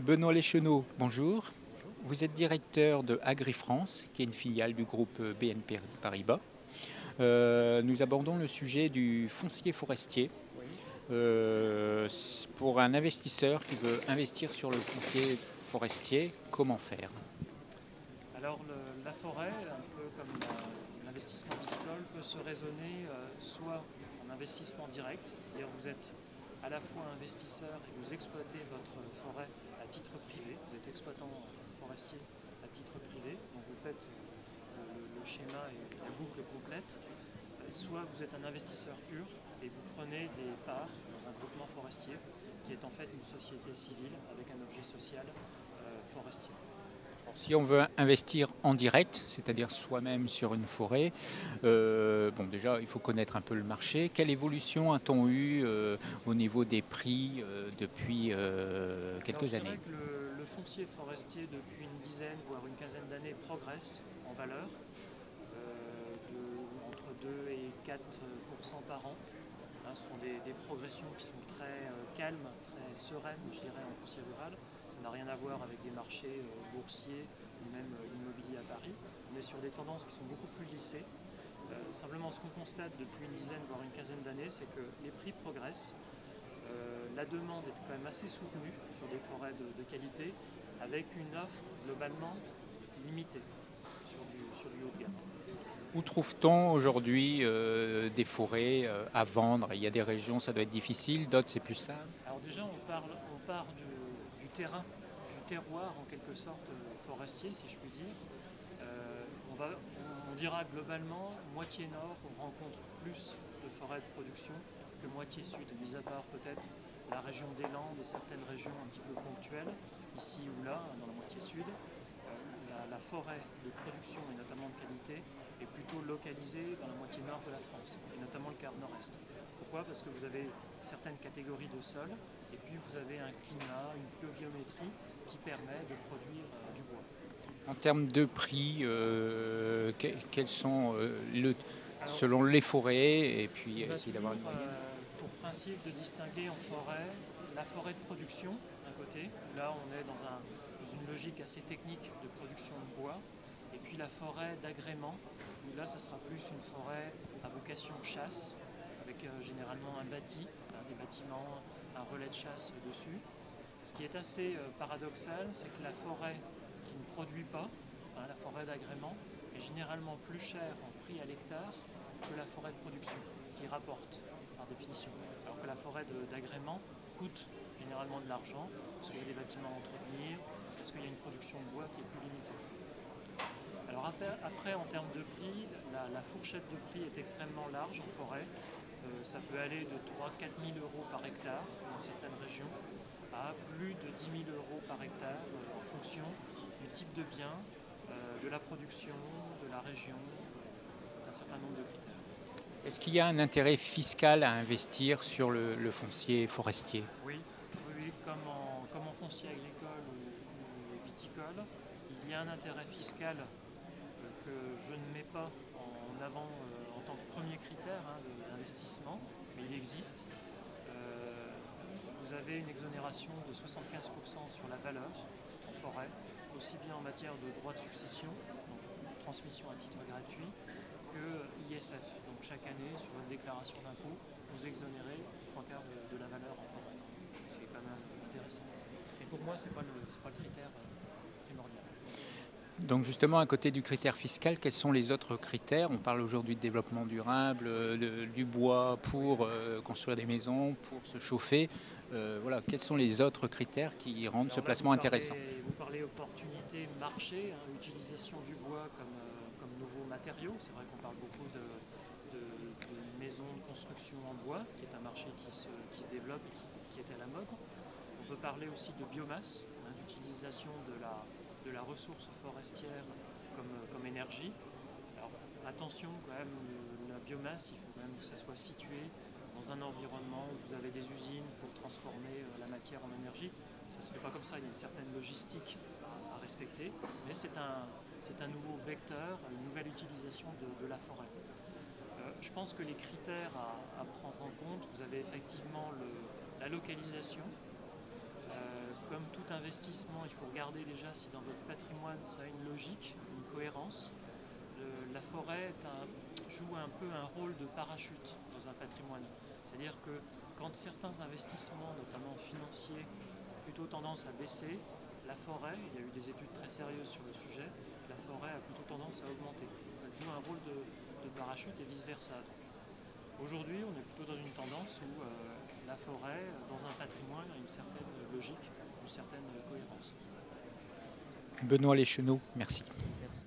Benoît Leschenault, bonjour. Vous êtes directeur de AgriFrance, qui est une filiale du groupe BNP Paribas. Nous abordons le sujet du foncier forestier. Pour un investisseur qui veut investir sur le foncier forestier, comment faire? Alors la forêt, un peu comme l'investissement viticole, peut se raisonner soit en investissement direct, c'est-à-dire vous êtes à la fois investisseur et vous exploitez votre forêt à titre privé, vous êtes exploitant forestier à titre privé, donc vous faites le schéma et la boucle complète, soit vous êtes un investisseur pur et vous prenez des parts dans un groupement forestier qui est en fait une société civile avec un objet social forestier. Si on veut investir en direct, c'est-à-dire soi-même sur une forêt, déjà il faut connaître un peu le marché. Quelle évolution a-t-on eu au niveau des prix depuis quelques Je années? dirais que le foncier forestier depuis une dizaine voire une quinzaine d'années progresse en valeur entre 2 et 4% par an. Ce sont des progressions qui sont très calmes, très sereines, je dirais, en foncier rural. Ça n'a rien à voir avec des marchés boursiers ou même l'immobilier à Paris. On est sur des tendances qui sont beaucoup plus lissées. Simplement, ce qu'on constate depuis une dizaine, voire une quinzaine d'années, c'est que les prix progressent. La demande est quand même assez soutenue sur des forêts de qualité, avec une offre globalement limitée sur du haut de gamme. Où trouve-t-on aujourd'hui des forêts à vendre? Il y a des régions, ça doit être difficile, d'autres c'est plus simple. Alors déjà, on part du terrain, du terroir en quelque sorte forestier, si je puis dire. On dira globalement, moitié nord, on rencontre plus de forêts de production que moitié sud, mis à part peut-être la région des Landes et certaines régions un petit peu ponctuelles, ici ou là, dans la moitié sud. La forêt de production et notamment de qualité est plutôt localisée dans la moitié nord de la France, et notamment le quart nord-est. Pourquoi? Parce que vous avez certaines catégories de sol, et puis vous avez un climat, une pluviométrie qui permet de produire du bois. En termes de prix, quels sont Alors, selon les forêts et puis on a essayer d'avoir toujours une moyenne? pour principe de distinguer en forêt la forêt de production d'un côté, là on est dans une logique assez technique de production de bois, et puis la forêt d'agrément, où là ça sera plus une forêt à vocation chasse, avec généralement un bâti, des bâtiments, un relais de chasse dessus. Ce qui est assez paradoxal, c'est que la forêt qui ne produit pas, la forêt d'agrément, est généralement plus chère en prix à l'hectare que la forêt de production, qui rapporte par définition. Alors que la forêt d'agrément coûte généralement de l'argent, parce qu'il y a des bâtiments à entretenir, parce qu'il y a une production de bois qui est plus limitée. Alors après en termes de prix, la fourchette de prix est extrêmement large en forêt. Ça peut aller de 3 000 à 4 000 euros par hectare dans certaines régions, à plus de 10 000 euros par hectare en fonction du type de bien, de la production, de la région, d'un certain nombre de critères. Est-ce qu'il y a un intérêt fiscal à investir sur le foncier forestier? Oui, oui, comme en foncier agricole ou viticole, il y a un intérêt fiscal que je ne mets pas en avant en tant que premier critère d'investissement, mais il existe. Vous avez une exonération de 75% sur la valeur en forêt, aussi bien en matière de droit de succession, donc transmission à titre gratuit, que ISF. Donc chaque année, sur votre déclaration d'impôt, vous exonérez 3/4 de la valeur en forêt. Ce qui est quand même intéressant. Et pour moi, ce n'est pas le critère primordial. Donc justement, à côté du critère fiscal, quels sont les autres critères? On parle aujourd'hui de développement durable, du bois pour construire des maisons, pour se chauffer. Voilà, quels sont les autres critères qui rendent ce Alors là, placement intéressant? vous parlez opportunité marché, utilisation du bois comme nouveau matériau. C'est vrai qu'on parle beaucoup de maisons de construction en bois, qui est un marché qui se développe et qui est à la mode. On peut parler aussi de biomasse, d'utilisation de la ressource forestière comme énergie. Alors attention quand même, la biomasse, il faut quand même que ça soit situé dans un environnement où vous avez des usines pour transformer la matière en énergie. Ça ne se fait pas comme ça, il y a une certaine logistique à respecter, mais c'est un nouveau vecteur, une nouvelle utilisation de la forêt. Je pense que les critères à prendre en compte, vous avez effectivement la localisation, Comme tout investissement, il faut regarder déjà si dans votre patrimoine ça a une logique, une cohérence. La forêt joue un peu un rôle de parachute dans un patrimoine. C'est-à-dire que quand certains investissements, notamment financiers, ont plutôt tendance à baisser, la forêt, il y a eu des études très sérieuses sur le sujet, la forêt a plutôt tendance à augmenter. Elle joue un rôle de parachute et vice-versa. Aujourd'hui, on est plutôt dans une tendance où la forêt, dans un patrimoine, a une certaine logique, une certaine cohérence. Benoît Leschenault, merci. Merci.